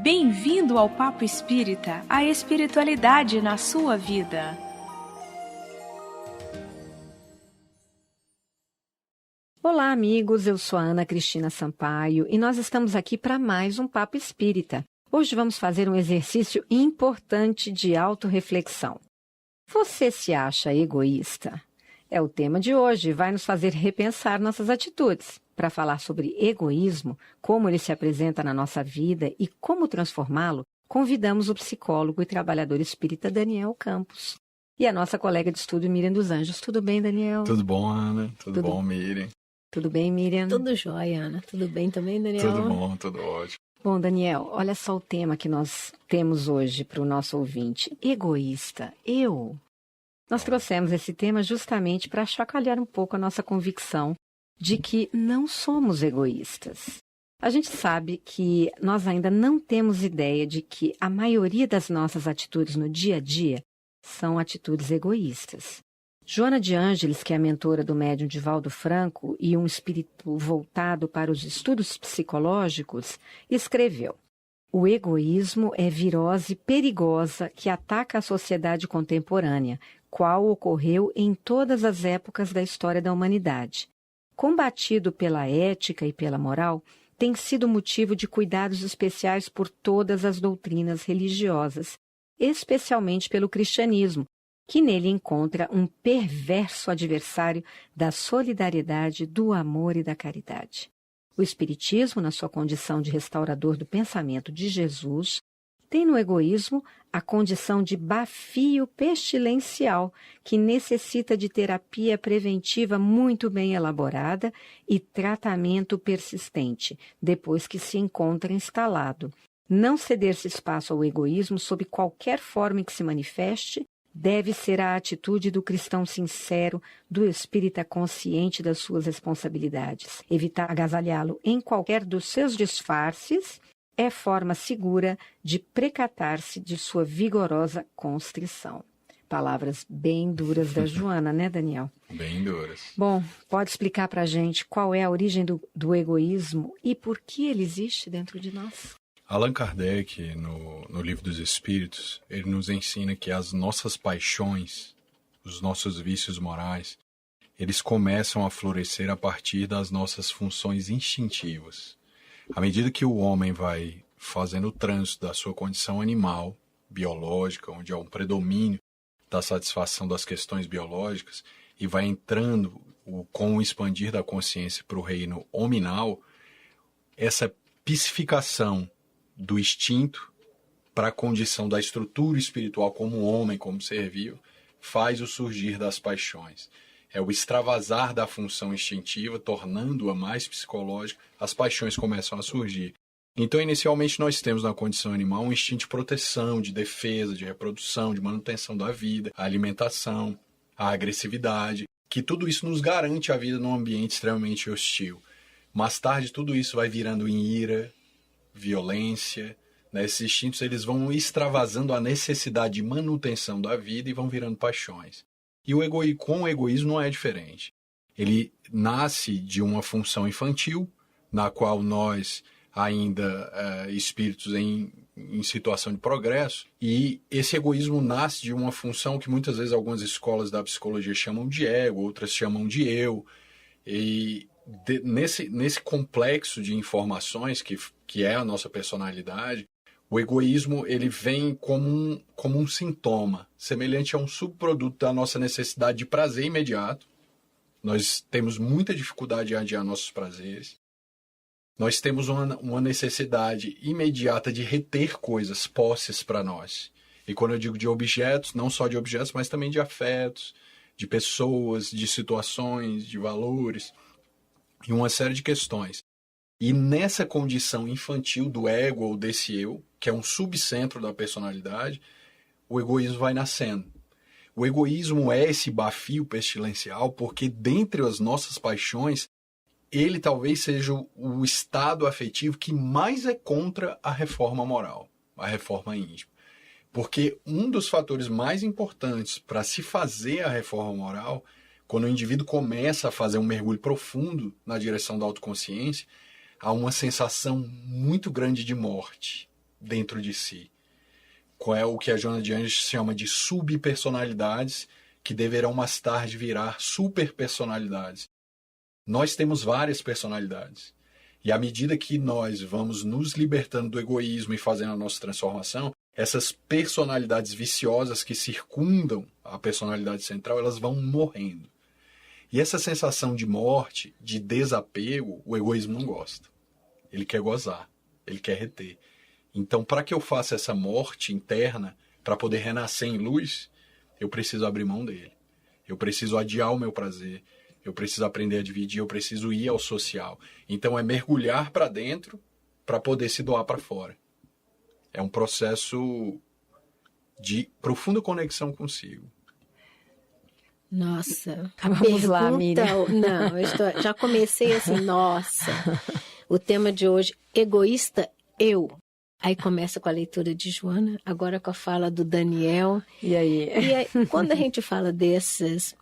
Bem-vindo ao Papo Espírita, a espiritualidade na sua vida. Olá, amigos, eu sou a Ana Cristina Sampaio e nós estamos aqui para mais um Papo Espírita. Hoje vamos fazer um exercício importante de autorreflexão. Você se acha egoísta? É o tema de hoje e vai nos fazer repensar nossas atitudes. Para falar sobre egoísmo, como ele se apresenta na nossa vida e como transformá-lo, convidamos o psicólogo e trabalhador espírita Daniel Campos e a nossa colega de estudo Miriam dos Anjos. Tudo bem, Daniel? Tudo bom, Ana? Tudo bom, Miriam? Tudo bem, Miriam? Tudo jóia, Ana. Tudo bem também, Daniel? Tudo bom, tudo ótimo. Bom, Daniel, olha só o tema que nós temos hoje para o nosso ouvinte. Egoísta. Eu. Nós trouxemos esse tema justamente para chacoalhar um pouco a nossa convicção de que não somos egoístas. A gente sabe que nós ainda não temos ideia de que a maioria das nossas atitudes no dia a dia são atitudes egoístas. Joana de Ângeles, que é a mentora do médium Divaldo Franco e um espírito voltado para os estudos psicológicos, escreveu: o egoísmo é virose perigosa que ataca a sociedade contemporânea, qual ocorreu em todas as épocas da história da humanidade. Combatido pela ética e pela moral, tem sido motivo de cuidados especiais por todas as doutrinas religiosas, especialmente pelo cristianismo, que nele encontra um perverso adversário da solidariedade, do amor e da caridade. O Espiritismo, na sua condição de restaurador do pensamento de Jesus, tem no egoísmo a condição de bafio pestilencial, que necessita de terapia preventiva muito bem elaborada e tratamento persistente, depois que se encontra instalado. Não ceder-se espaço ao egoísmo sob qualquer forma em que se manifeste, deve ser a atitude do cristão sincero, do espírita consciente das suas responsabilidades. Evitar agasalhá-lo em qualquer dos seus disfarces é forma segura de precatar-se de sua vigorosa constrição. Palavras bem duras da Joana, né, Daniel? Bem duras. Bom, pode explicar para a gente qual é a origem do egoísmo e por que ele existe dentro de nós? Allan Kardec, no Livro dos Espíritos, ele nos ensina que as nossas paixões, os nossos vícios morais, eles começam a florescer a partir das nossas funções instintivas. À medida que o homem vai fazendo o trânsito da sua condição animal, biológica, onde há um predomínio da satisfação das questões biológicas, e vai entrando com o expandir da consciência para o reino hominal, essa psificação do instinto para a condição da estrutura espiritual como homem, como ser vivo, faz o surgir das paixões. É o extravasar da função instintiva, tornando-a mais psicológica, as paixões começam a surgir. Então, inicialmente, nós temos na condição animal um instinto de proteção, de defesa, de reprodução, de manutenção da vida, a alimentação, a agressividade, que tudo isso nos garante a vida num ambiente extremamente hostil. Mais tarde, tudo isso vai virando em ira, violência, né? Esses instintos eles vão extravasando a necessidade de manutenção da vida e vão virando paixões. E com o egoísmo não é diferente. Ele nasce de uma função infantil, na qual nós, ainda espíritos em situação de progresso, e esse egoísmo nasce de uma função que muitas vezes algumas escolas da psicologia chamam de ego, outras chamam de eu, e nesse complexo de informações que é a nossa personalidade, o egoísmo ele vem como um sintoma, semelhante a um subproduto da nossa necessidade de prazer imediato. Nós temos muita dificuldade em adiar nossos prazeres. Nós temos uma necessidade imediata de reter coisas, posses para nós. E quando eu digo de objetos, não só de objetos, mas também de afetos, de pessoas, de situações, de valores, e uma série de questões. E nessa condição infantil do ego ou desse eu, que é um subcentro da personalidade, o egoísmo vai nascendo. O egoísmo é esse bafio pestilencial porque dentre as nossas paixões, ele talvez seja o estado afetivo que mais é contra a reforma moral, a reforma íntima. Porque um dos fatores mais importantes para se fazer a reforma moral, quando o indivíduo começa a fazer um mergulho profundo na direção da autoconsciência, há uma sensação muito grande de morte. dentro de si. Qual é o que a Joana de Angelis chama de subpersonalidades, que deverão mais tarde virar superpersonalidades. Nós temos várias personalidades. E à medida que nós vamos nos libertando do egoísmo e fazendo a nossa transformação, essas personalidades viciosas que circundam a personalidade central, elas vão morrendo. E essa sensação de morte, de desapego, o egoísmo não gosta. Ele quer gozar, ele quer reter. Então, para que eu faça essa morte interna, para poder renascer em luz, eu preciso abrir mão dele. Eu preciso adiar o meu prazer. Eu preciso aprender a dividir, eu preciso ir ao social. Então, é mergulhar para dentro para poder se doar para fora. É um processo de profunda conexão consigo. Nossa, Vamos lá, Miriam. Não, já comecei assim, nossa. O tema de hoje, egoísta, eu. Aí começa com a leitura de Joana, agora com a fala do Daniel. E aí? E aí, quando a gente fala desses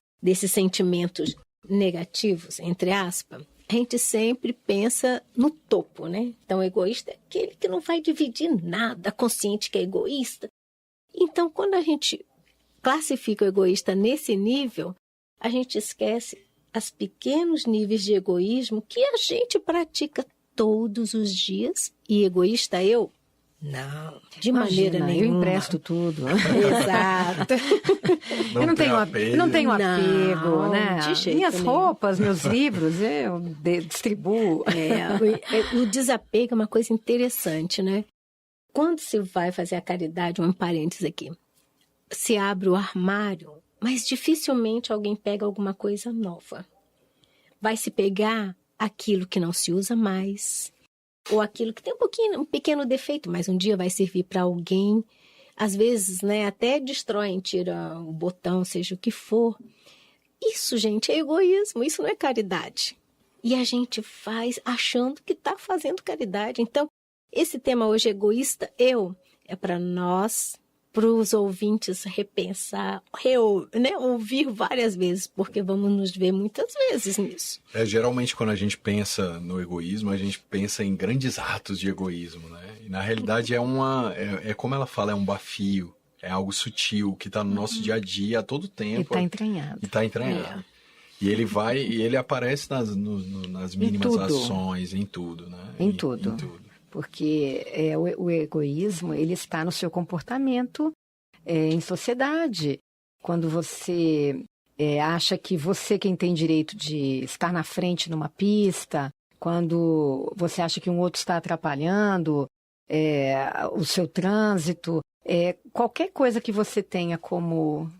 sentimentos negativos, entre aspas, a gente sempre pensa no topo, né? Então, egoísta é aquele que não vai dividir nada, consciente que é egoísta. Então, quando a gente classifica o egoísta nesse nível, a gente esquece os pequenos níveis de egoísmo que a gente pratica todos os dias. E egoísta eu? Não, de maneira nenhuma. Eu empresto tudo. Exato. Eu não tenho apego, Não, né? de jeito Minhas nenhum. roupas, meus livros, eu distribuo. O desapego é uma coisa interessante, né? Quando se vai fazer a caridade, um parênteses aqui, se abre o armário, mas dificilmente alguém pega alguma coisa nova. Vai se pegar aquilo que não se usa mais, ou aquilo que tem um pequeno defeito, mas um dia vai servir para alguém. Às vezes, né, até destroem, tira o botão, seja o que for. Isso, gente, é egoísmo, isso não é caridade. E a gente faz achando que está fazendo caridade. Então, esse tema hoje, egoísta, é para nós, para os ouvintes repensar, né, ouvir várias vezes, porque vamos nos ver muitas vezes nisso. Geralmente, quando a gente pensa no egoísmo, a gente pensa em grandes atos de egoísmo, né? E, na realidade, é como ela fala, é um bafio, é algo sutil, que está no nosso dia a dia a todo tempo. E está entranhado. E está entranhado. E ele aparece nas mínimas ações, em tudo, né? Em tudo. Porque o egoísmo, ele está no seu comportamento em sociedade. Quando você acha que você quem tem direito de estar na frente numa pista, quando você acha que um outro está atrapalhando o seu trânsito, qualquer coisa que você tenha como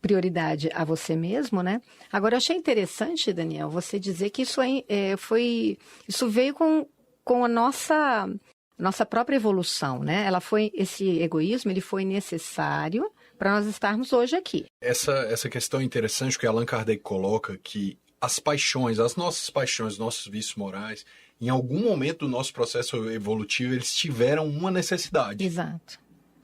prioridade a você mesmo, né? Agora, eu achei interessante, Daniel, você dizer que isso veio com a nossa própria evolução, né? Esse egoísmo, ele foi necessário para nós estarmos hoje aqui. Essa questão é interessante, porque Allan Kardec coloca que as nossas paixões, nossos vícios morais, em algum momento do nosso processo evolutivo, eles tiveram uma necessidade. Exato.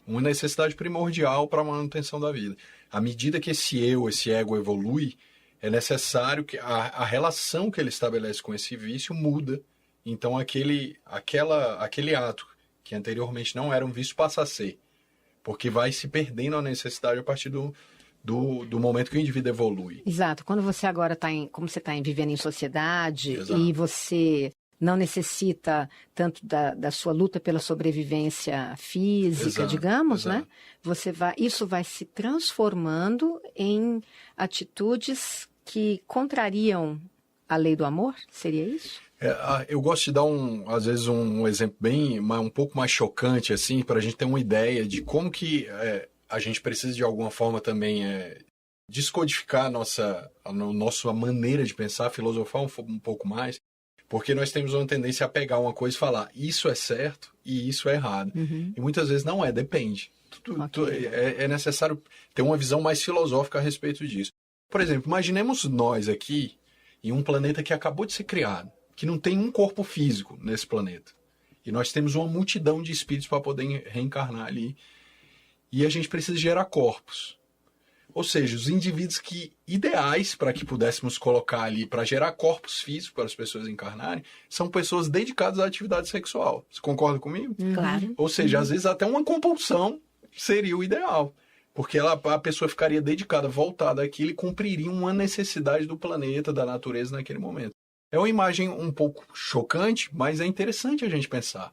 Uma necessidade primordial para a manutenção da vida. À medida que esse ego evolui, é necessário que a relação que ele estabelece com esse vício muda. Então, aquele ato que anteriormente não era um vício passa a ser. Porque vai se perdendo a necessidade a partir do momento que o indivíduo evolui. Exato. Quando você agora como você está vivendo em sociedade, exato, e você não necessita tanto da sua luta pela sobrevivência física, exato, digamos, exato, né? Isso vai se transformando em atitudes que contrariam a lei do amor? Seria isso? Eu gosto de dar, às vezes, um exemplo um pouco mais chocante, assim, para a gente ter uma ideia de como que a gente precisa, de alguma forma, também descodificar a nossa maneira de pensar, filosofar um pouco mais, porque nós temos uma tendência a pegar uma coisa e falar, isso é certo e isso é errado. Uhum. E muitas vezes não depende. É necessário ter uma visão mais filosófica a respeito disso. Por exemplo, imaginemos nós aqui em um planeta que acabou de ser criado, que não tem um corpo físico nesse planeta. E nós temos uma multidão de espíritos para poder reencarnar ali. E a gente precisa gerar corpos. Ou seja, os indivíduos ideais para que pudéssemos colocar ali, para gerar corpos físicos para as pessoas encarnarem, são pessoas dedicadas à atividade sexual. Você concorda comigo? Claro. Ou seja, às vezes até uma compulsão seria o ideal. Porque a pessoa ficaria dedicada, voltada àquilo e cumpriria uma necessidade do planeta, da natureza naquele momento. É uma imagem um pouco chocante, mas é interessante a gente pensar.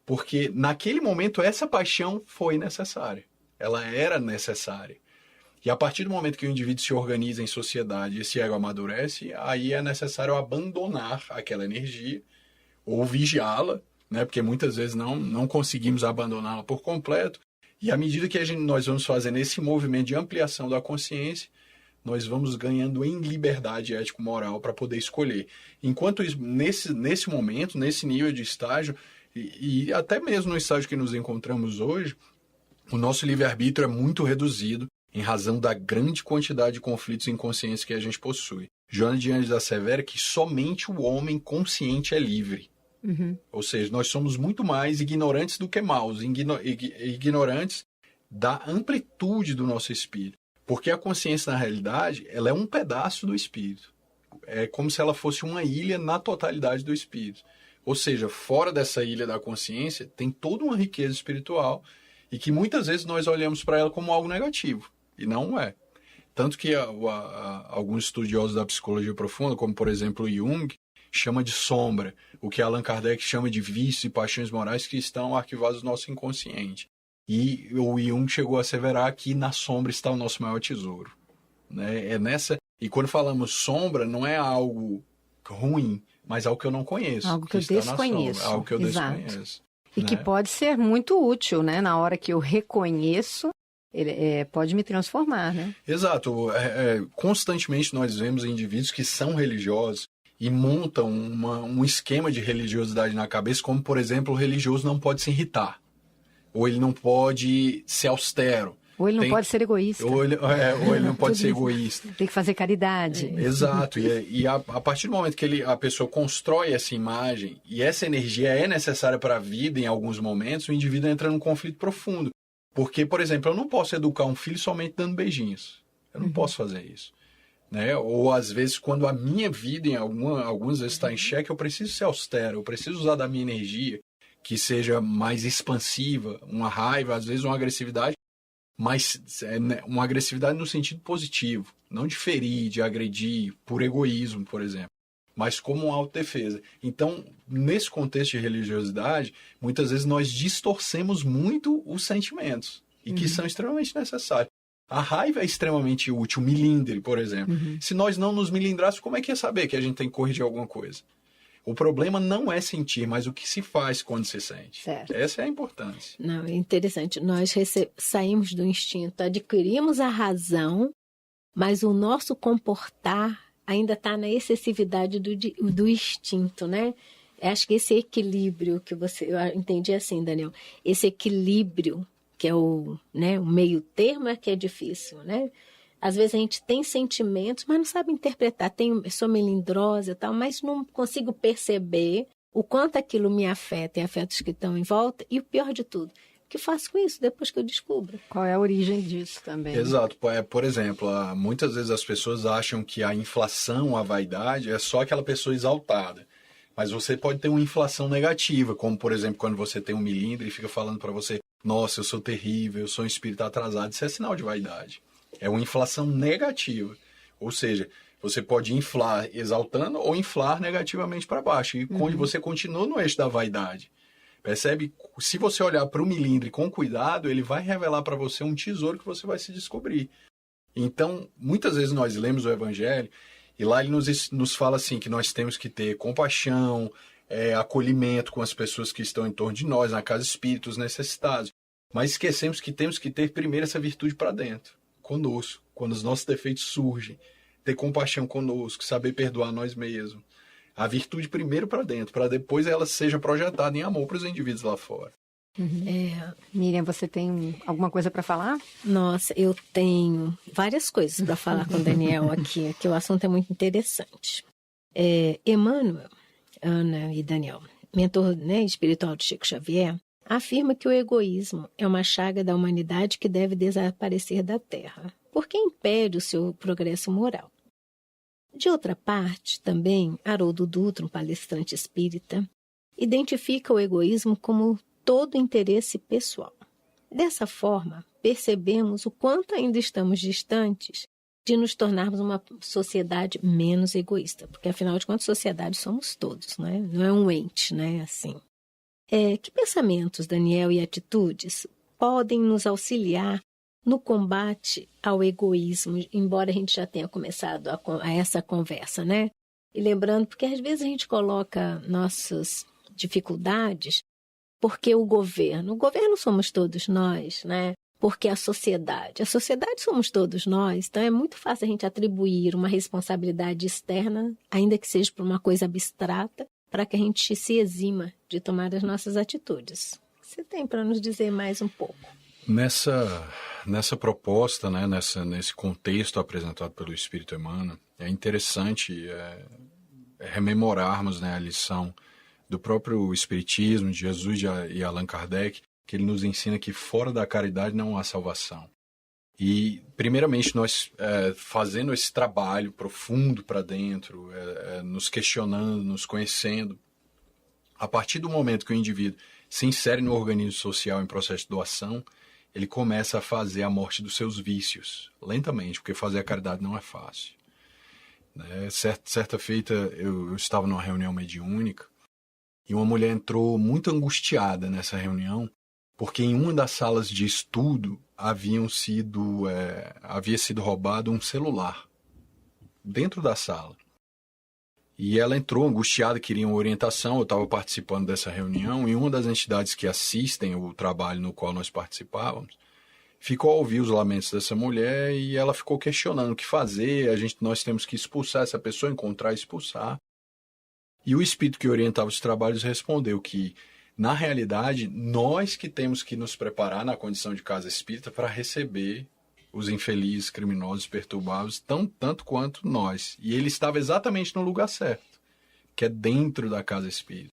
Porque naquele momento essa paixão foi necessária. Ela era necessária. E a partir do momento que o indivíduo se organiza em sociedade e esse ego amadurece, aí é necessário abandonar aquela energia ou vigiá-la, né? Porque muitas vezes não conseguimos abandoná-la por completo. E à medida que nós vamos fazendo esse movimento de ampliação da consciência, nós vamos ganhando em liberdade ético-moral para poder escolher. Enquanto isso, nesse momento, nesse nível de estágio, e até mesmo no estágio que nos encontramos hoje, o nosso livre-arbítrio é muito reduzido em razão da grande quantidade de conflitos inconscientes que a gente possui. Joana de Ângeles assevera que somente o homem consciente é livre. Ou seja, nós somos muito mais ignorantes do que maus, ignorantes da amplitude do nosso espírito. Porque a consciência, na realidade, ela é um pedaço do espírito. É como se ela fosse uma ilha na totalidade do espírito. Ou seja, fora dessa ilha da consciência, tem toda uma riqueza espiritual e que muitas vezes nós olhamos para ela como algo negativo. E não é. Tanto que alguns estudiosos da psicologia profunda, como por exemplo Jung, chama de sombra, o que Allan Kardec chama de vícios e paixões morais que estão arquivados no nosso inconsciente. E o Jung chegou a asseverar que na sombra está o nosso maior tesouro. Né? E quando falamos sombra, não é algo ruim, mas algo que eu não conheço. Algo que eu desconheço. Algo que eu Exato. desconheço. E né? que pode ser muito útil, né? Na hora que eu reconheço, ele pode me transformar, né? Exato. Constantemente nós vemos indivíduos que são religiosos e montam um esquema de religiosidade na cabeça, como, por exemplo, o religioso não pode se irritar. Ou ele não pode ser austero. Ou ele não pode ser egoísta. Ou ele não pode ser egoísta. Tem que fazer caridade. Exato. E a partir do momento que a pessoa constrói essa imagem, e essa energia é necessária para a vida em alguns momentos, o indivíduo entra num conflito profundo. Porque, por exemplo, eu não posso educar um filho somente dando beijinhos. Eu não posso fazer isso. Né? Ou, às vezes, quando a minha vida, algumas vezes, está em xeque, eu preciso ser austero, eu preciso usar da minha energia, que seja mais expansiva, uma raiva, às vezes uma agressividade, mas uma agressividade no sentido positivo, não de ferir, de agredir, por egoísmo, por exemplo, mas como uma autodefesa. Então, nesse contexto de religiosidade, muitas vezes nós distorcemos muito os sentimentos, e que são extremamente necessários. A raiva é extremamente útil, o milindre, por exemplo. Se nós não nos milindrássemos, como é que ia saber que a gente tem que corrigir alguma coisa? O problema não é sentir, mas o que se faz quando se sente. Certo. Essa é a importância. Não, é interessante. Nós saímos do instinto, adquirimos a razão, mas o nosso comportar ainda está na excessividade do instinto, né? Acho que esse equilíbrio que eu entendi assim, Daniel, esse equilíbrio que é o meio termo é que é difícil, né? Às vezes a gente tem sentimentos, mas não sabe interpretar. Sou melindrosa e tal, mas não consigo perceber o quanto aquilo me afeta e afeta os que estão em volta. E o pior de tudo, o que faço com isso depois que eu descubro? Qual é a origem disso também? Exato. Por exemplo, muitas vezes as pessoas acham que a inflação, a vaidade, é só aquela pessoa exaltada. Mas você pode ter uma inflação negativa, como, por exemplo, quando você tem um milindre e fica falando para você, nossa, eu sou terrível, eu sou um espírito atrasado. Isso é sinal de vaidade. É uma inflação negativa. Ou seja, você pode inflar exaltando ou inflar negativamente para baixo. E você continua no eixo da vaidade. Percebe? Se você olhar para o milindre com cuidado, ele vai revelar para você um tesouro que você vai se descobrir. Então, muitas vezes nós lemos o Evangelho e lá ele nos fala assim, que nós temos que ter compaixão, acolhimento com as pessoas que estão em torno de nós, na casa espírita, os necessitados. Mas esquecemos que temos que ter primeiro essa virtude para dentro, conosco, quando os nossos defeitos surgem. Ter compaixão conosco, saber perdoar nós mesmos. A virtude primeiro para dentro, para depois ela seja projetada em amor para os indivíduos lá fora. Miriam, você tem alguma coisa para falar? Nossa, eu tenho várias coisas para falar com o Daniel aqui, que o assunto é muito interessante. Emmanuel, Ana e Daniel, mentor espiritual de Chico Xavier, afirma que o egoísmo é uma chaga da humanidade que deve desaparecer da Terra. porque impede o seu progresso moral. De outra parte, também, Haroldo Dutra, um palestrante espírita, identifica o egoísmo como todo interesse pessoal. Dessa forma, percebemos o quanto ainda estamos distantes de nos tornarmos uma sociedade menos egoísta, porque afinal de contas, sociedade somos todos, né? Não é um ente, né? Assim. Que pensamentos, Daniel, e atitudes podem nos auxiliar no combate ao egoísmo, embora a gente já tenha começado a essa conversa, né? E lembrando, porque às vezes a gente coloca nossas dificuldades porque o governo somos todos nós, né? Porque a sociedade somos todos nós, então é muito fácil a gente atribuir uma responsabilidade externa, ainda que seja por uma coisa abstrata, para que a gente se exima de tomar as nossas atitudes. Você tem para nos dizer mais um pouco? Nessa proposta, né, nesse contexto apresentado pelo Espírito Emmanuel, é interessante rememorarmos, né, a lição do próprio Espiritismo, de Jesus e Allan Kardec, que ele nos ensina que fora da caridade não há salvação. E, primeiramente, nós fazendo esse trabalho profundo para dentro, nos questionando, nos conhecendo, a partir do momento que o indivíduo se insere no organismo social em processo de doação, ele começa a fazer a morte dos seus vícios, lentamente, porque fazer a caridade não é fácil. Certa feita, eu estava numa reunião mediúnica, e uma mulher entrou muito angustiada nessa reunião, porque em uma das salas de estudo havia sido roubado um celular dentro da sala. E ela entrou angustiada, queria uma orientação. Eu estava participando dessa reunião e uma das entidades que assistem o trabalho no qual nós participávamos ficou a ouvir os lamentos dessa mulher e ela ficou questionando o que fazer. Nós temos que expulsar essa pessoa, encontrar e expulsar. E o espírito que orientava os trabalhos respondeu que, na realidade, nós que temos que nos preparar na condição de casa espírita para receber os infelizes, criminosos, perturbados, tanto quanto nós. E ele estava exatamente no lugar certo, que é dentro da casa espírita.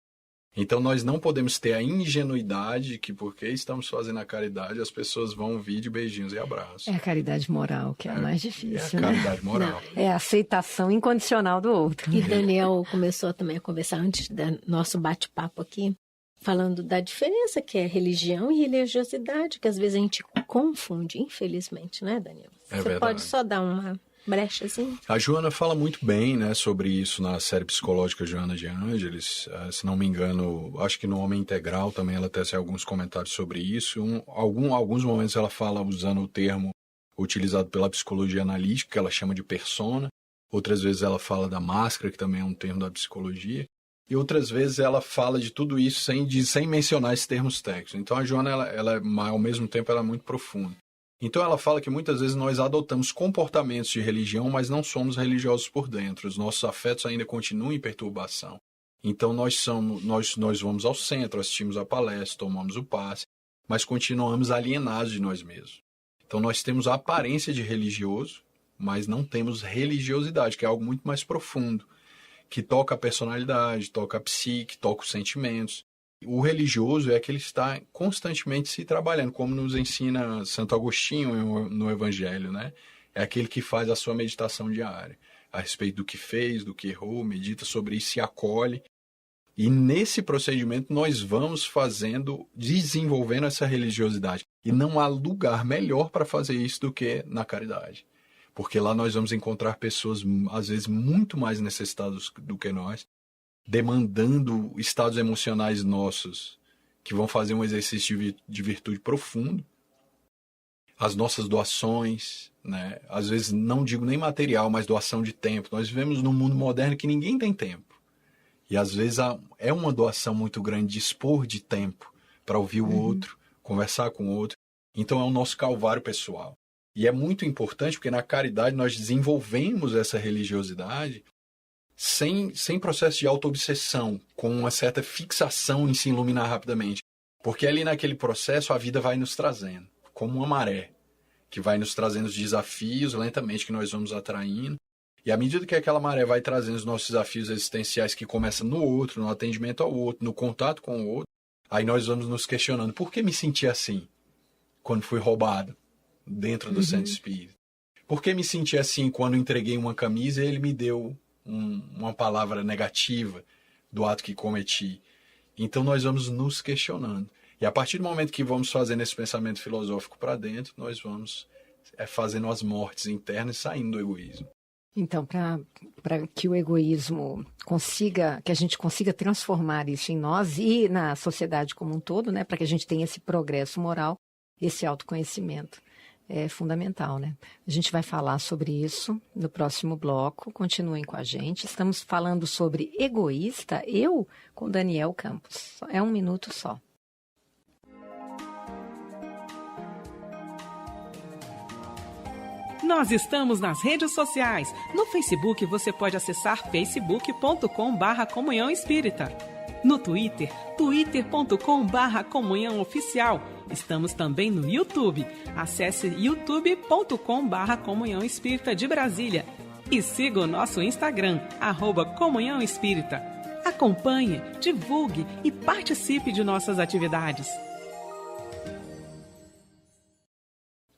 Então nós não podemos ter a ingenuidade de que porque estamos fazendo a caridade, as pessoas vão vir de beijinhos e abraços. É a caridade moral, que é a mais difícil, né? É a caridade moral. Não, é a aceitação incondicional do outro. E Daniel começou também a conversar antes do nosso bate-papo aqui, falando da diferença que é religião e religiosidade, que às vezes a gente confunde, infelizmente, né, Daniel? Você verdade. Pode só dar uma brechazinha? A Joana fala muito bem, né, sobre isso na série psicológica Joana de Ângeles. Se não me engano, acho que no Homem Integral também ela tece alguns comentários sobre isso. Alguns momentos ela fala usando o termo utilizado pela psicologia analítica, que ela chama de persona. Outras vezes ela fala da máscara, que também é um termo da psicologia. E outras vezes ela fala de tudo isso sem mencionar esses termos técnicos. Então a Joana, ao mesmo tempo, ela é muito profunda. Então ela fala que muitas vezes nós adotamos comportamentos de religião, mas não somos religiosos por dentro. Os nossos afetos ainda continuam em perturbação. Então nós vamos ao centro, assistimos a palestra, tomamos o passe, mas continuamos alienados de nós mesmos. Então nós temos a aparência de religioso, mas não temos religiosidade, que é algo muito mais profundo, que toca a personalidade, toca a psique, toca os sentimentos. O religioso é aquele que está constantemente se trabalhando, como nos ensina Santo Agostinho no Evangelho, né? É aquele que faz a sua meditação diária, a respeito do que fez, do que errou, medita sobre isso, se acolhe. E nesse procedimento nós vamos desenvolvendo essa religiosidade. E não há lugar melhor para fazer isso do que na caridade. Porque lá nós vamos encontrar pessoas, às vezes, muito mais necessitadas do que nós, demandando estados emocionais nossos, que vão fazer um exercício de virtude profundo. As nossas doações, né? Às vezes, não digo nem material, mas doação de tempo. Nós vivemos num mundo moderno que ninguém tem tempo. E às vezes é uma doação muito grande dispor de tempo para ouvir o outro, conversar com o outro. Então é o nosso calvário pessoal. E é muito importante porque na caridade nós desenvolvemos essa religiosidade sem processo de auto-obsessão, com uma certa fixação em se iluminar rapidamente. Porque ali naquele processo a vida vai nos trazendo, como uma maré, que vai nos trazendo os desafios lentamente que nós vamos atraindo. E à medida que aquela maré vai trazendo os nossos desafios existenciais, que começam no outro, no atendimento ao outro, no contato com o outro, aí nós vamos nos questionando, por que me senti assim quando fui roubado dentro do centro espírita? Por que me senti assim quando entreguei uma camisa e ele me deu uma palavra negativa do ato que cometi? Então nós vamos nos questionando. E a partir do momento que vamos fazendo esse pensamento filosófico para dentro, nós vamos fazendo as mortes internas e saindo do egoísmo. Então, para que o egoísmo que a gente consiga transformar isso em nós e na sociedade como um todo, né? Para que a gente tenha esse progresso moral, esse autoconhecimento é fundamental, né? A gente vai falar sobre isso no próximo bloco. Continuem com a gente. Estamos falando sobre egoísta, eu com Daniel Campos. É 1 minuto só. Nós estamos nas redes sociais. No Facebook você pode acessar facebook.com/Comunhão Espírita. No Twitter, twitter.com/Comunhão Oficial. Estamos também no YouTube. Acesse youtube.com/Comunhão Espírita de Brasília. E siga o nosso Instagram, @Comunhão Espírita. Acompanhe, divulgue e participe de nossas atividades.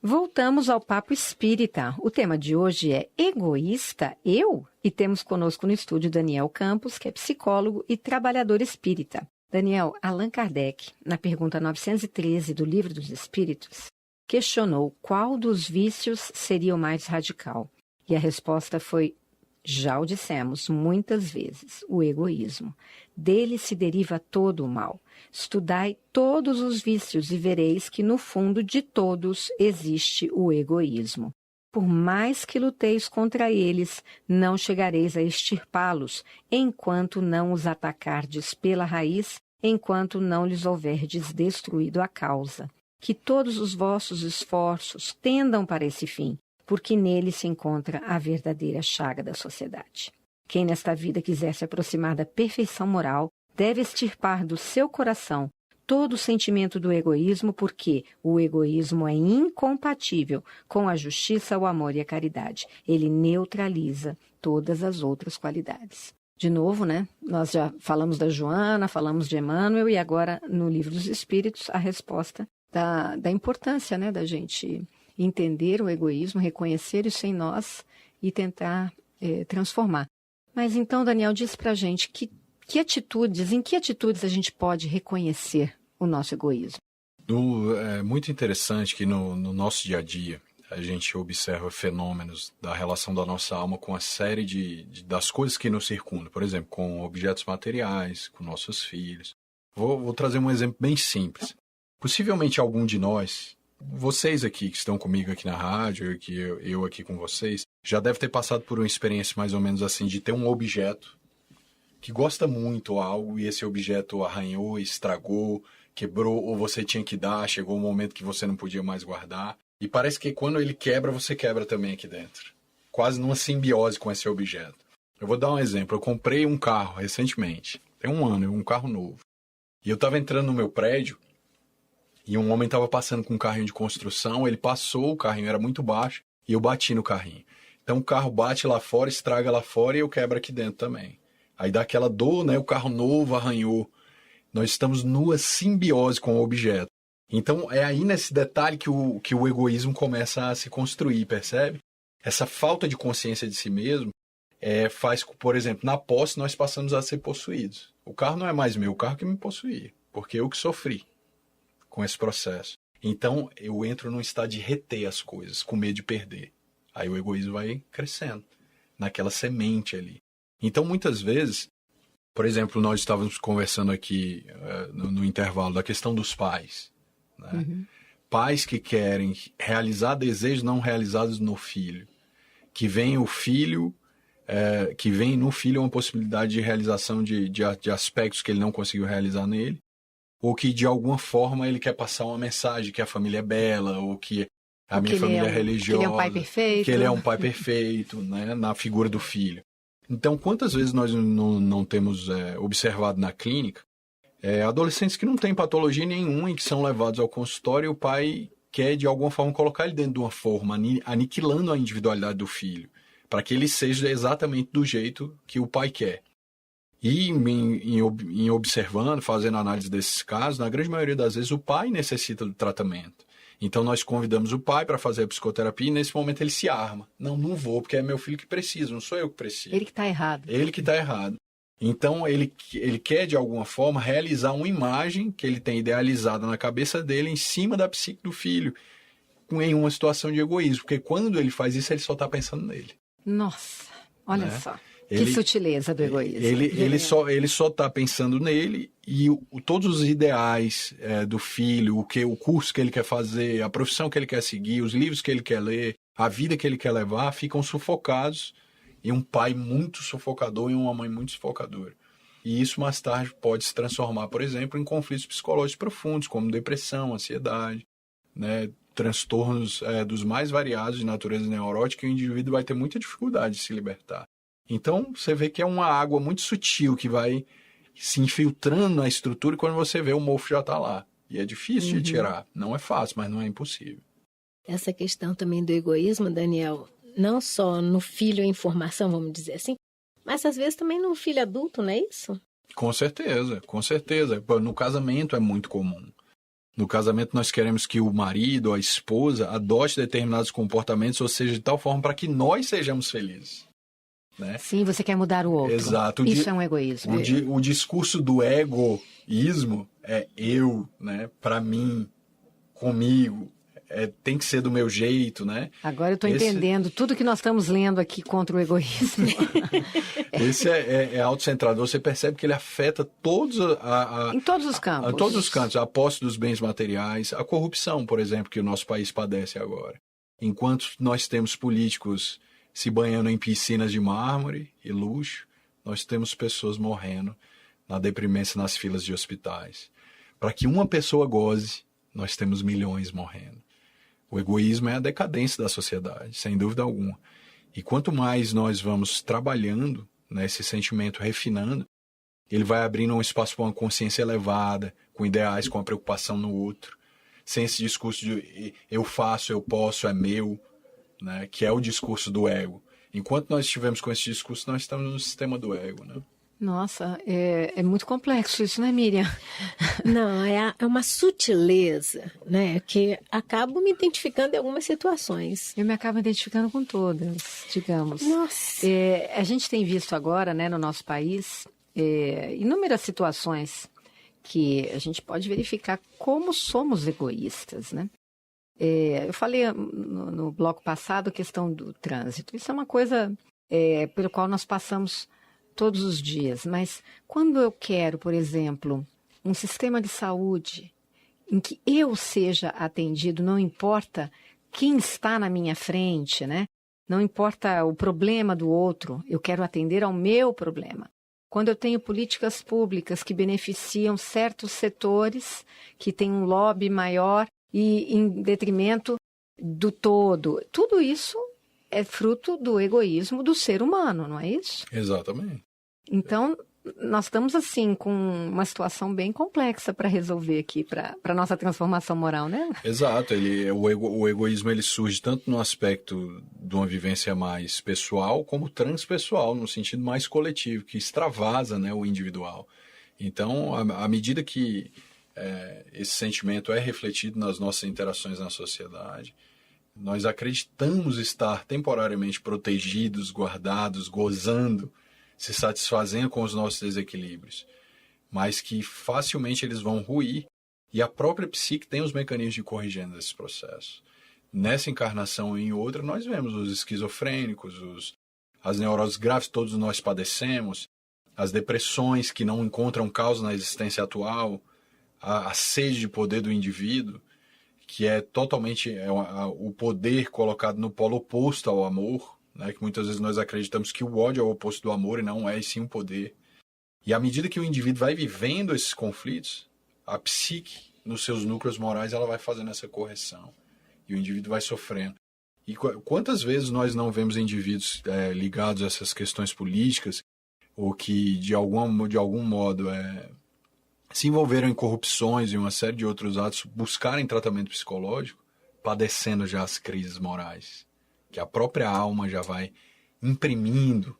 Voltamos ao Papo Espírita. O tema de hoje é egoísta, eu? E temos conosco no estúdio Daniel Campos, que é psicólogo e trabalhador espírita. Daniel, Allan Kardec, na pergunta 913 do Livro dos Espíritos, questionou qual dos vícios seria o mais radical. E a resposta foi, já o dissemos muitas vezes, o egoísmo. Dele se deriva todo o mal. Estudai todos os vícios e vereis que no fundo de todos existe o egoísmo. Por mais que luteis contra eles, não chegareis a extirpá-los, enquanto não os atacardes pela raiz, enquanto não lhes houverdes destruído a causa. Que todos os vossos esforços tendam para esse fim, porque nele se encontra a verdadeira chaga da sociedade. Quem nesta vida quiser se aproximar da perfeição moral, deve extirpar do seu coração todo o sentimento do egoísmo, porque o egoísmo é incompatível com a justiça, o amor e a caridade. Ele neutraliza todas as outras qualidades. De novo, né? Nós já falamos da Joana, falamos de Emmanuel, e agora, no Livro dos Espíritos, a resposta da importância, né, da gente entender o egoísmo, reconhecer isso em nós e tentar transformar. Mas então, Daniel, diz pra gente em que atitudes a gente pode reconhecer o nosso egoísmo? É muito interessante que no nosso dia a dia a gente observa fenômenos da relação da nossa alma com a série das coisas que nos circundam. Por exemplo, com objetos materiais, com nossos filhos. Vou trazer um exemplo bem simples. Possivelmente algum de nós, vocês aqui que estão comigo aqui na rádio, que eu aqui com vocês, já deve ter passado por uma experiência mais ou menos assim, de ter um objeto que gosta muito ou algo, e esse objeto arranhou, estragou, quebrou, ou você tinha que dar, chegou um momento que você não podia mais guardar. E parece que quando ele quebra, você quebra também aqui dentro. Quase numa simbiose com esse objeto. Eu vou dar um exemplo. Eu comprei um carro recentemente. Tem 1 ano, um carro novo. E eu estava entrando no meu prédio, e um homem estava passando com um carrinho de construção. Ele passou, o carrinho era muito baixo, e eu bati no carrinho. Então o carro bate lá fora, estraga lá fora, e eu quebro aqui dentro também. Aí dá aquela dor, né? O carro novo arranhou. Nós estamos numa simbiose com o objeto. Então é aí nesse detalhe que o egoísmo começa a se construir, percebe? Essa falta de consciência de si mesmo faz, por exemplo, na posse nós passamos a ser possuídos. O carro não é mais meu, o carro que me possuía, porque eu que sofri com esse processo. Então eu entro num estado de reter as coisas, com medo de perder. Aí o egoísmo vai crescendo, naquela semente ali. Então muitas vezes, por exemplo, nós estávamos conversando aqui no intervalo da questão dos pais. Né? Uhum. Pais que querem realizar desejos não realizados no filho. Que vem o filho, que vem no filho uma possibilidade de realização de aspectos que ele não conseguiu realizar nele. Ou que de alguma forma ele quer passar uma mensagem que a família é bela, ou que a minha família é religiosa. Que ele é um pai perfeito. Que ele é um pai perfeito, né, na figura do filho. Então, quantas vezes nós não temos observado na clínica adolescentes que não têm patologia nenhuma e que são levados ao consultório e o pai quer, de alguma forma, colocar ele dentro de uma forma, aniquilando a individualidade do filho, para que ele seja exatamente do jeito que o pai quer. E em observando, fazendo análise desses casos, na grande maioria das vezes o pai necessita do tratamento. Então nós convidamos o pai para fazer a psicoterapia e nesse momento ele se arma. Não vou, porque é meu filho que precisa, não sou eu que preciso. Ele que está errado. Ele que está errado. Então ele quer, de alguma forma, realizar uma imagem que ele tem idealizada na cabeça dele em cima da psique do filho, em uma situação de egoísmo. Porque quando ele faz isso, ele só está pensando nele. Nossa, olha só. Ele, que sutileza do egoísmo. Ele só está pensando nele e todos os ideais do filho, o curso que ele quer fazer, a profissão que ele quer seguir, os livros que ele quer ler, a vida que ele quer levar, ficam sufocados em um pai muito sufocador e uma mãe muito sufocadora. E isso mais tarde pode se transformar, por exemplo, em conflitos psicológicos profundos, como depressão, ansiedade, né? Transtornos dos mais variados de natureza neurótica, e o indivíduo vai ter muita dificuldade de se libertar. Então, você vê que é uma água muito sutil que vai se infiltrando na estrutura e quando você vê, o mofo já está lá. E é difícil de tirar. Não é fácil, mas não é impossível. Essa questão também do egoísmo, Daniel, não só no filho em formação, vamos dizer assim, mas às vezes também no filho adulto, não é isso? Com certeza, com certeza. No casamento é muito comum. No casamento nós queremos que o marido ou a esposa adote determinados comportamentos, ou seja, de tal forma para que nós sejamos felizes. Né? Sim, você quer mudar o outro. Exato. Isso é um egoísmo. O discurso do egoísmo é eu, né? Para mim, comigo, tem que ser do meu jeito, né? Agora eu estou entendendo tudo que nós estamos lendo aqui contra o egoísmo. Esse é autocentrado. Você percebe que ele afeta todos em todos os campos. Em todos os cantos. A posse dos bens materiais, a corrupção, por exemplo, que o nosso país padece agora. Enquanto nós temos políticos se banhando em piscinas de mármore e luxo, nós temos pessoas morrendo na deprimência nas filas de hospitais. Para que uma pessoa goze, nós temos milhões morrendo. O egoísmo é a decadência da sociedade, sem dúvida alguma. E quanto mais nós vamos trabalhando nesse sentimento, refinando, ele vai abrindo um espaço para uma consciência elevada, com ideais, com a preocupação no outro, sem esse discurso de eu faço, eu posso, é meu, né, que é o discurso do ego. Enquanto nós estivermos com esse discurso, nós estamos no sistema do ego, né? Nossa, é muito complexo isso, né, Miriam? Não, é uma sutileza, né, que acabo me identificando em algumas situações. Eu me acabo identificando com todas, digamos. Nossa! A gente tem visto agora, né, no nosso país, inúmeras situações que a gente pode verificar como somos egoístas, né? Eu falei no bloco passado a questão do trânsito. Isso é uma coisa pelo qual nós passamos todos os dias. Mas quando eu quero, por exemplo, um sistema de saúde em que eu seja atendido, não importa quem está na minha frente, né? Não importa o problema do outro, eu quero atender ao meu problema. Quando eu tenho políticas públicas que beneficiam certos setores, que têm um lobby maior, e em detrimento do todo. Tudo isso é fruto do egoísmo do ser humano, não é isso? Exatamente. Então, nós estamos assim com uma situação bem complexa para resolver aqui, para a nossa transformação moral, né? Exato. O egoísmo ele surge tanto no aspecto de uma vivência mais pessoal, como transpessoal, no sentido mais coletivo, que extravasa, né, o individual. Então, à medida que esse sentimento é refletido nas nossas interações na sociedade, nós acreditamos estar temporariamente protegidos, guardados, gozando, se satisfazendo com os nossos desequilíbrios, mas que facilmente eles vão ruir e a própria psique tem os mecanismos de corrigir esse processo. Nessa encarnação e em outra, nós vemos os esquizofrênicos, as neuroses graves, todos nós padecemos, as depressões que não encontram causa na existência atual, a sede de poder do indivíduo, que é totalmente o poder colocado no polo oposto ao amor, né? Que muitas vezes nós acreditamos que o ódio é o oposto do amor e não é, e sim o poder. E à medida que o indivíduo vai vivendo esses conflitos, a psique, nos seus núcleos morais, ela vai fazendo essa correção. E o indivíduo vai sofrendo. E quantas vezes nós não vemos indivíduos ligados a essas questões políticas, ou que de algum modo se envolveram em corrupções e uma série de outros atos, buscarem tratamento psicológico, padecendo já as crises morais, que a própria alma já vai imprimindo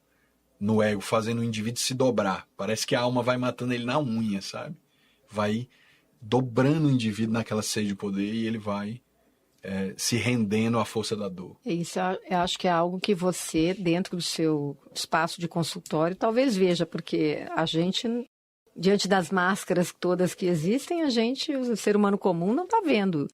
no ego, fazendo o indivíduo se dobrar. Parece que a alma vai matando ele na unha, sabe? Vai dobrando o indivíduo naquela sede de poder e ele vai se rendendo à força da dor. Isso eu acho que é algo que você, dentro do seu espaço de consultório, talvez veja, porque a gente, diante das máscaras todas que existem, o ser humano comum, não está vendo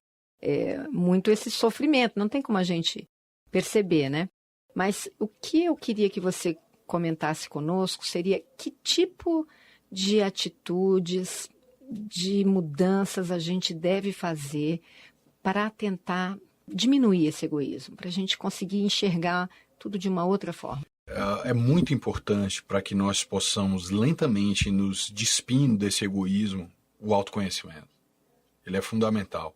muito esse sofrimento, não tem como a gente perceber, né? Mas o que eu queria que você comentasse conosco seria que tipo de atitudes, de mudanças a gente deve fazer para tentar diminuir esse egoísmo, para a gente conseguir enxergar tudo de uma outra forma. É muito importante para que nós possamos lentamente nos despindo desse egoísmo, o autoconhecimento. Ele é fundamental.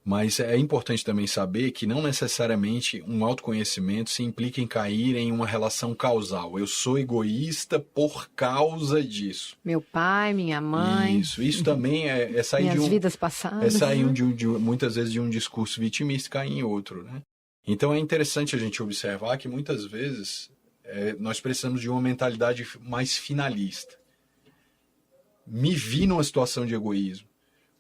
Mas é importante também saber que não necessariamente um autoconhecimento se implica em cair em uma relação causal. Eu sou egoísta por causa disso. Meu pai, minha mãe. Isso também é sair minhas vidas passadas. É sair muitas vezes de um discurso vitimista e cair em outro, né? Então é interessante a gente observar que muitas vezes nós precisamos de uma mentalidade mais finalista. Me vi numa situação de egoísmo,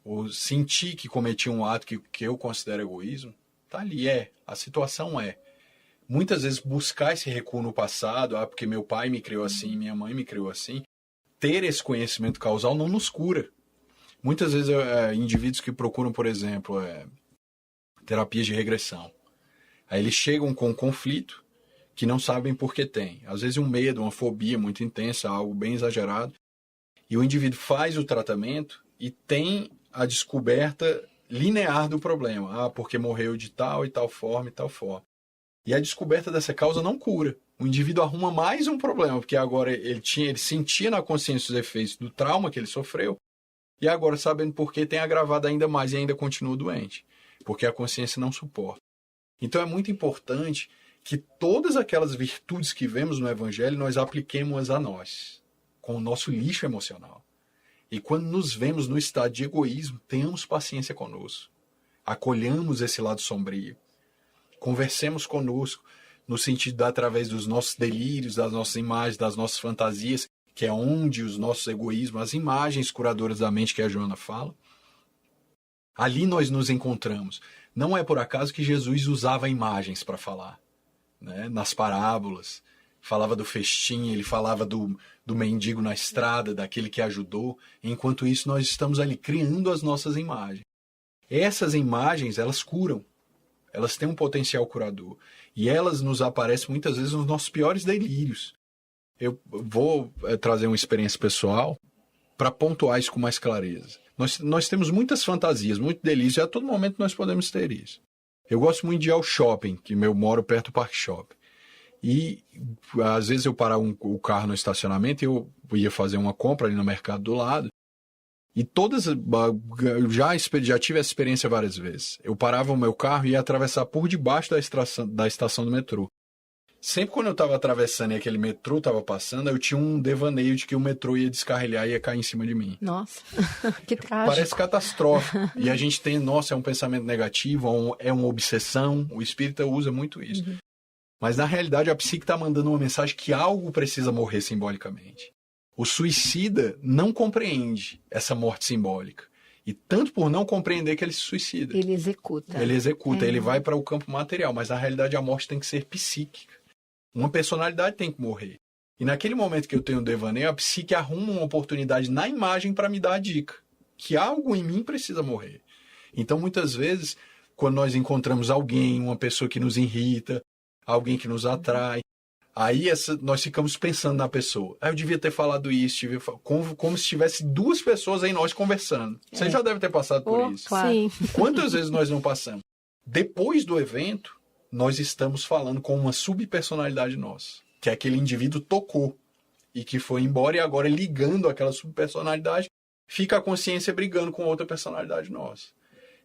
ou senti que cometi um ato que eu considero egoísmo, tá ali, a situação é. Muitas vezes buscar esse recuo no passado, porque meu pai me criou assim, minha mãe me criou assim, ter esse conhecimento causal não nos cura. Muitas vezes indivíduos que procuram, por exemplo, terapias de regressão, aí eles chegam com um conflito que não sabem por que tem. Às vezes um medo, uma fobia muito intensa, algo bem exagerado, e o indivíduo faz o tratamento e tem a descoberta linear do problema. Porque morreu de tal e tal forma e tal forma. E a descoberta dessa causa não cura. O indivíduo arruma mais um problema, porque agora ele sentia na consciência os efeitos do trauma que ele sofreu, e agora, sabendo por que, tem agravado ainda mais e ainda continua doente, porque a consciência não suporta. Então é muito importante que todas aquelas virtudes que vemos no Evangelho nós apliquemos a nós, com o nosso lixo emocional. E quando nos vemos no estado de egoísmo, tenhamos paciência conosco. Acolhamos esse lado sombrio. Conversemos conosco no sentido de, através dos nossos delírios, das nossas imagens, das nossas fantasias, que é onde os nossos egoísmos, as imagens curadoras da mente que a Joana fala, ali nós nos encontramos. Não é por acaso que Jesus usava imagens para falar, né? Nas parábolas, falava do festim, ele falava do mendigo na estrada, daquele que ajudou. Enquanto isso, nós estamos ali criando as nossas imagens. Essas imagens, elas curam. Elas têm um potencial curador. E elas nos aparecem muitas vezes nos nossos piores delírios. Eu vou trazer uma experiência pessoal para pontuar isso com mais clareza. Nós temos muitas fantasias, muito delírio, e a todo momento nós podemos ter isso. Eu gosto muito de ir ao shopping, que eu moro perto do Parque Shopping. E às vezes eu parava o carro no estacionamento e eu ia fazer uma compra ali no mercado do lado. E já tive essa experiência várias vezes. Eu parava o meu carro e ia atravessar por debaixo da estação do metrô. Sempre quando eu estava atravessando e aquele metrô estava passando, eu tinha um devaneio de que o metrô ia descarrilhar e ia cair em cima de mim. Nossa, que trágico. Parece catastrófico. E a gente tem, é um pensamento negativo, é uma obsessão. O espírita usa muito isso. Uhum. Mas na realidade a psique está mandando uma mensagem que algo precisa morrer simbolicamente. O suicida não compreende essa morte simbólica. E tanto por não compreender que ele se suicida. Ele executa. Ele vai para o campo material, mas na realidade a morte tem que ser psíquica. Uma personalidade tem que morrer. E naquele momento que eu tenho um devaneio, a psique arruma uma oportunidade na imagem para me dar a dica. Que algo em mim precisa morrer. Então muitas vezes, quando nós encontramos alguém, uma pessoa que nos irrita, alguém que nos atrai, aí nós ficamos pensando na pessoa. Eu devia ter falado isso, como se tivesse duas pessoas em nós conversando. Você já deve ter passado por isso. Claro. Sim. Quantas vezes nós não passamos? Depois do evento, nós estamos falando com uma subpersonalidade nossa, que aquele indivíduo tocou e que foi embora, e agora ligando aquela subpersonalidade, fica a consciência brigando com outra personalidade nossa.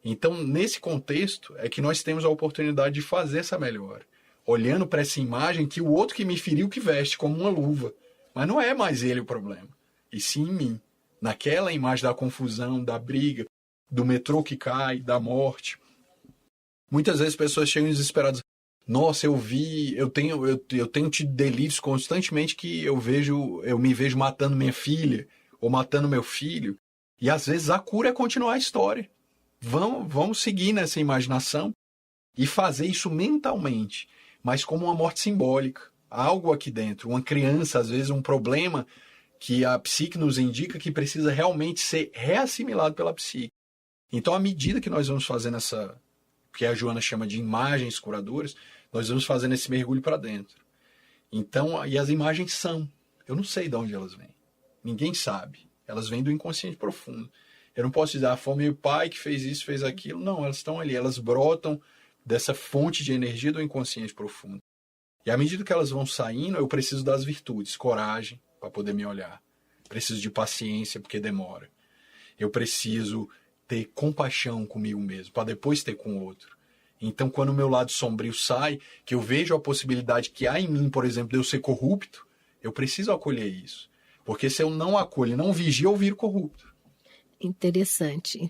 Então, nesse contexto, é que nós temos a oportunidade de fazer essa melhora. Olhando para essa imagem que o outro que me feriu que veste como uma luva. Mas não é mais ele o problema, e sim em mim. Naquela imagem da confusão, da briga, do metrô que cai, da morte. Muitas vezes pessoas chegam desesperadas. Nossa, eu tenho tido delírios constantemente que eu me vejo matando minha filha ou matando meu filho. E às vezes a cura é continuar a história. Vamos seguir nessa imaginação e fazer isso mentalmente, mas como uma morte simbólica. Algo aqui dentro, uma criança, às vezes um problema que a psique nos indica que precisa realmente ser reassimilado pela psique. Então, à medida que nós vamos fazendo essa, que a Joana chama de imagens curadoras, nós vamos fazendo esse mergulho para dentro. Então, e as imagens são, eu não sei de onde elas vêm. Ninguém sabe. Elas vêm do inconsciente profundo. Eu não posso dizer, foi meu pai que fez isso, fez aquilo. Não, elas estão ali, elas brotam dessa fonte de energia do inconsciente profundo. E à medida que elas vão saindo, eu preciso das virtudes, coragem para poder me olhar. Preciso de paciência, porque demora. Eu preciso ter compaixão comigo mesmo, para depois ter com o outro. Então, quando o meu lado sombrio sai, que eu vejo a possibilidade que há em mim, por exemplo, de eu ser corrupto, eu preciso acolher isso. Porque se eu não acolho, não vigio, eu viro corrupto. Interessante.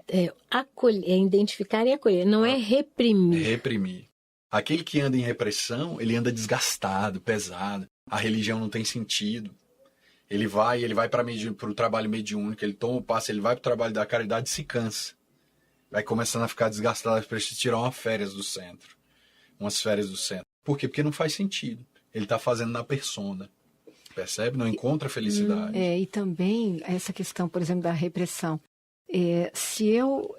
Acolher, identificar e acolher, não é reprimir. Reprimir. Aquele que anda em repressão, ele anda desgastado, pesado. A religião não tem sentido. Ele vai para o trabalho mediúnico, ele toma o passe, ele vai para o trabalho da caridade e se cansa. Vai começando a ficar desgastado, precisa tirar umas férias do centro. Por quê? Porque não faz sentido. Ele está fazendo na persona. Percebe? Não encontra felicidade. E também essa questão, por exemplo, da repressão. Se eu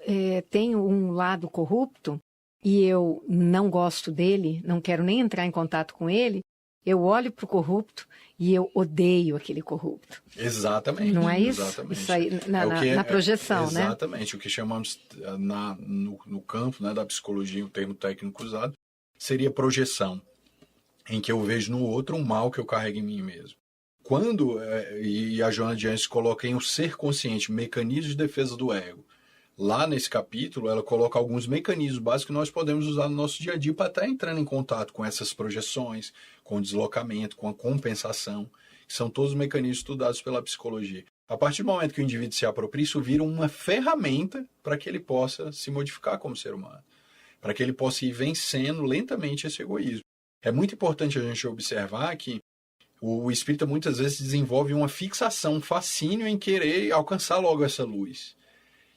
tenho um lado corrupto e eu não gosto dele, não quero nem entrar em contato com ele, eu olho para o corrupto e eu odeio aquele corrupto. Exatamente. Não é isso? Exatamente. Isso aí na projeção, né? Exatamente. O que chamamos no campo, né, da psicologia, o termo técnico usado, seria projeção, em que eu vejo no outro um mal que eu carrego em mim mesmo. Quando, e a Joana de Anjos coloca em o ser consciente, mecanismos de defesa do ego, lá nesse capítulo ela coloca alguns mecanismos básicos que nós podemos usar no nosso dia a dia para estar entrando em contato com essas projeções, com o deslocamento, com a compensação, que são todos mecanismos estudados pela psicologia. A partir do momento que o indivíduo se apropria, isso vira uma ferramenta para que ele possa se modificar como ser humano, para que ele possa ir vencendo lentamente esse egoísmo. É muito importante a gente observar que o espírita muitas vezes desenvolve uma fixação, um fascínio em querer alcançar logo essa luz.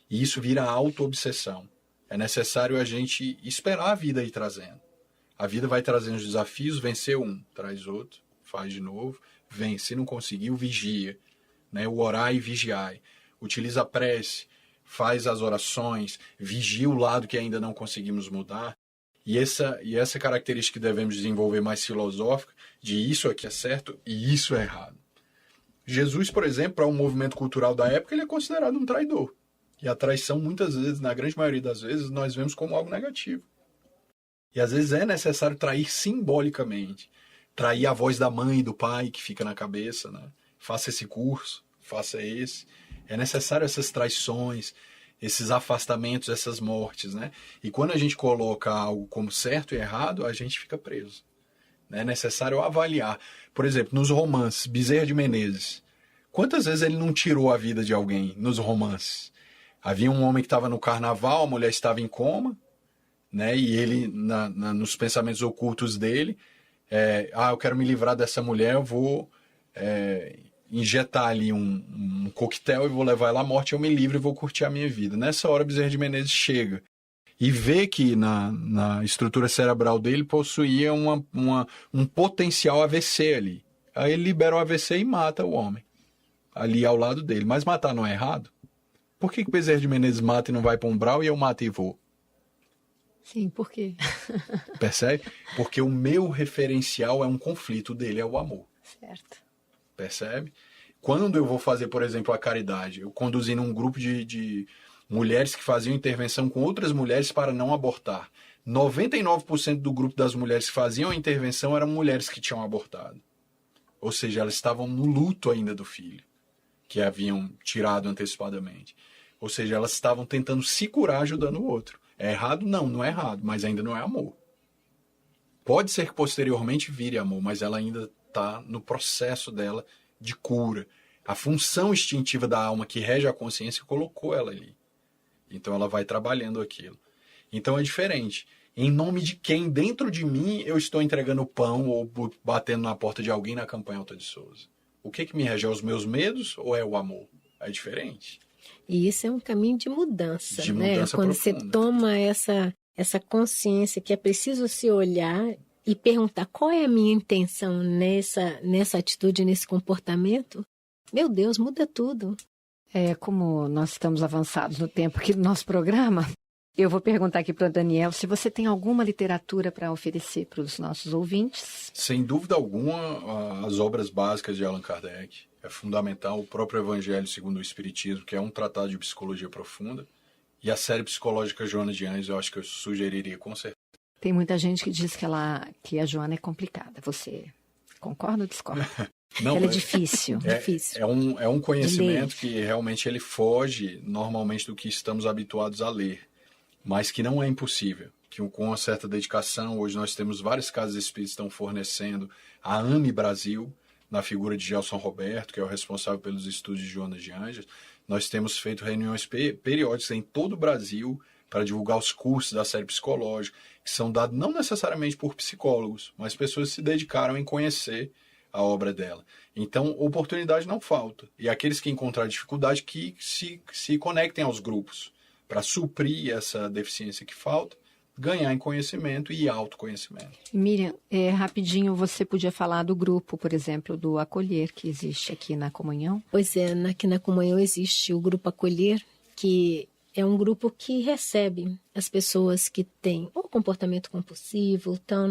E isso vira auto-obsessão. É necessário a gente esperar a vida ir trazendo. A vida vai trazendo os desafios, venceu um, traz outro, faz de novo, vence. Se não conseguiu, vigia. Né? O orar e vigiar. Utiliza a prece, faz as orações, vigia o lado que ainda não conseguimos mudar. E essa característica que devemos desenvolver mais filosófica, de isso aqui é certo e isso é errado. Jesus, por exemplo, para um movimento cultural da época, ele é considerado um traidor. E a traição, muitas vezes, na grande maioria das vezes, nós vemos como algo negativo. E às vezes é necessário trair simbolicamente. Trair a voz da mãe e do pai que fica na cabeça, né? Faça esse curso, faça esse. É necessário essas traições, esses afastamentos, essas mortes, né? E quando a gente coloca algo como certo e errado, a gente fica preso. É necessário avaliar. Por exemplo, nos romances, Bezerra de Menezes. Quantas vezes ele não tirou a vida de alguém nos romances? Havia um homem que estava no carnaval, a mulher estava em coma, né? E ele, nos pensamentos ocultos dele, eu quero me livrar dessa mulher, eu vou injetar ali um coquetel e vou levar ela à morte, eu me livro e vou curtir a minha vida. Nessa hora, Bezerra de Menezes chega e vê que na estrutura cerebral dele possuía um potencial AVC ali. Aí ele libera o AVC e mata o homem ali ao lado dele. Mas matar não é errado? Por que Bezerra de Menezes mata e não vai para o umbral e eu mato e vou? Sim, por quê? Percebe? Porque o meu referencial é um conflito, dele é o amor. Certo. Percebe? Quando eu vou fazer, por exemplo, a caridade, eu conduzindo um grupo de mulheres que faziam intervenção com outras mulheres para não abortar. 99% do grupo das mulheres que faziam a intervenção eram mulheres que tinham abortado. Ou seja, elas estavam no luto ainda do filho, que haviam tirado antecipadamente. Ou seja, elas estavam tentando se curar ajudando o outro. É errado? Não, não é errado, mas ainda não é amor. Pode ser que posteriormente vire amor, mas ela ainda está no processo dela de cura. A função instintiva da alma que rege a consciência colocou ela ali. Então ela vai trabalhando aquilo. Então é diferente. Em nome de quem dentro de mim eu estou entregando pão ou batendo na porta de alguém na campanha Alta de Souza? O que me rege? É os meus medos ou é o amor? É diferente. E isso é um caminho de mudança, de né? Mudança Quando profunda. você toma essa essa consciência que é preciso se olhar e perguntar qual é a minha intenção nessa atitude, nesse comportamento, meu Deus, muda tudo. Como nós estamos avançados no tempo aqui do nosso programa, eu vou perguntar aqui para o Daniel se você tem alguma literatura para oferecer para os nossos ouvintes. Sem dúvida alguma, as obras básicas de Allan Kardec. É fundamental o próprio Evangelho segundo o Espiritismo, que é um tratado de psicologia profunda. E a série psicológica Joana de Anjos, eu acho que eu sugeriria com certeza. Tem muita gente que diz que a Joana é complicada. Você concorda ou discorda? Não, ela é difícil. É um conhecimento que realmente ele foge normalmente do que estamos habituados a ler, mas que não é impossível. Que com uma certa dedicação, hoje nós temos várias casas espíritas que estão fornecendo a AME Brasil, na figura de Gelson Roberto, que é o responsável pelos estudos de Joana de Anjos. Nós temos feito reuniões periódicas em todo o Brasil para divulgar os cursos da série psicológica, que são dados não necessariamente por psicólogos, mas pessoas que se dedicaram em conhecer a obra dela. Então, oportunidade não falta. E aqueles que encontrarem dificuldade, que se conectem aos grupos para suprir essa deficiência que falta, ganhar em conhecimento e autoconhecimento. Miriam, rapidinho, você podia falar do grupo, por exemplo, do Acolher, que existe aqui na Comunhão? Pois é, aqui na Comunhão existe o Grupo Acolher, que é um grupo que recebe as pessoas que têm ou comportamento compulsivo, estão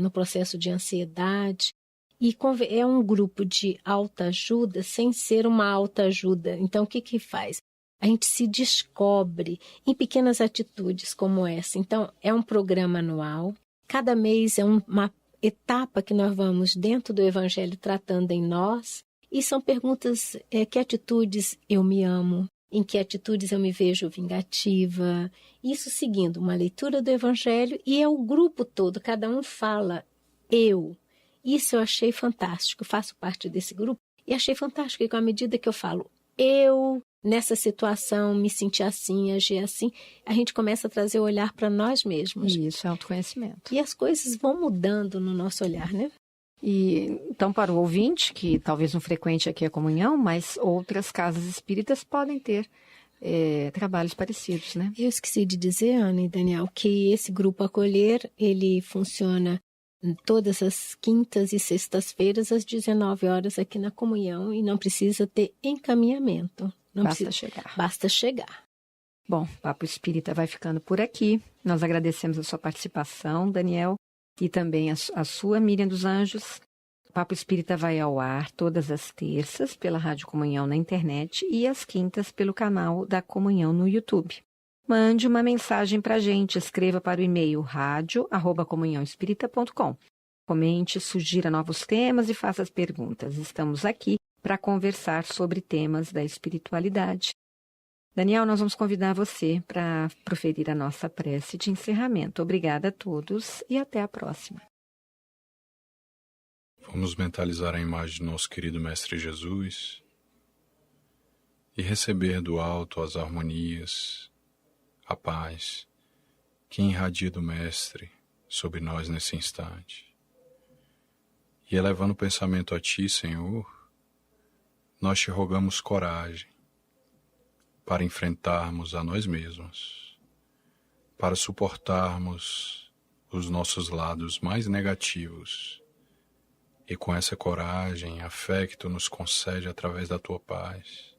no processo de ansiedade. E é um grupo de autoajuda sem ser uma autoajuda. Então, o que faz? A gente se descobre em pequenas atitudes como essa. Então, é um programa anual. Cada mês é uma etapa que nós vamos dentro do Evangelho tratando em nós. E são perguntas, que atitudes eu me amo? Em que atitudes eu me vejo vingativa? Isso seguindo uma leitura do Evangelho e é o grupo todo, cada um fala eu. Isso eu achei fantástico, faço parte desse grupo e achei fantástico que à medida que eu falo eu, nessa situação, me senti assim, agi assim, a gente começa a trazer o olhar para nós mesmos. Isso é autoconhecimento. E as coisas vão mudando no nosso olhar, né? E então, para o ouvinte, que talvez não frequente aqui a Comunhão, mas outras casas espíritas podem ter trabalhos parecidos, né? Eu esqueci de dizer, Ana e Daniel, que esse Grupo Acolher, ele funciona todas as quintas e sextas-feiras, às 19 horas aqui na Comunhão, e não precisa ter encaminhamento. Basta chegar. Bom, Papo Espírita vai ficando por aqui. Nós agradecemos a sua participação, Daniel, e também a sua, Miriam dos Anjos. O Papo Espírita vai ao ar todas as terças pela Rádio Comunhão na internet e às quintas pelo canal da Comunhão no YouTube. Mande uma mensagem para a gente, escreva para o e-mail radio@comunhãoespírita.com. Comente, sugira novos temas e faça as perguntas. Estamos aqui para conversar sobre temas da espiritualidade. Daniel, nós vamos convidar você para proferir a nossa prece de encerramento. Obrigada a todos e até a próxima. Vamos mentalizar a imagem do nosso querido Mestre Jesus e receber do alto as harmonias, a paz que irradia do Mestre sobre nós nesse instante. E elevando o pensamento a Ti, Senhor, nós te rogamos coragem para enfrentarmos a nós mesmos, para suportarmos os nossos lados mais negativos e com essa coragem, a fé que Tu nos concede através da Tua paz,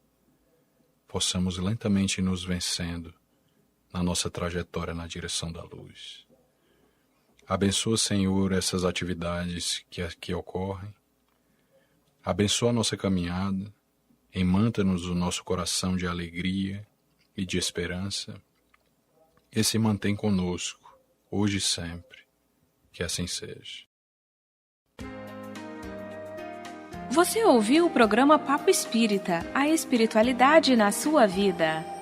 possamos lentamente ir nos vencendo na nossa trajetória na direção da luz. Abençoa, Senhor, essas atividades que aqui ocorrem. Abençoa a nossa caminhada. Emanta-nos o nosso coração de alegria e de esperança. E se mantém conosco, hoje e sempre. Que assim seja. Você ouviu o programa Papo Espírita, a espiritualidade na sua vida.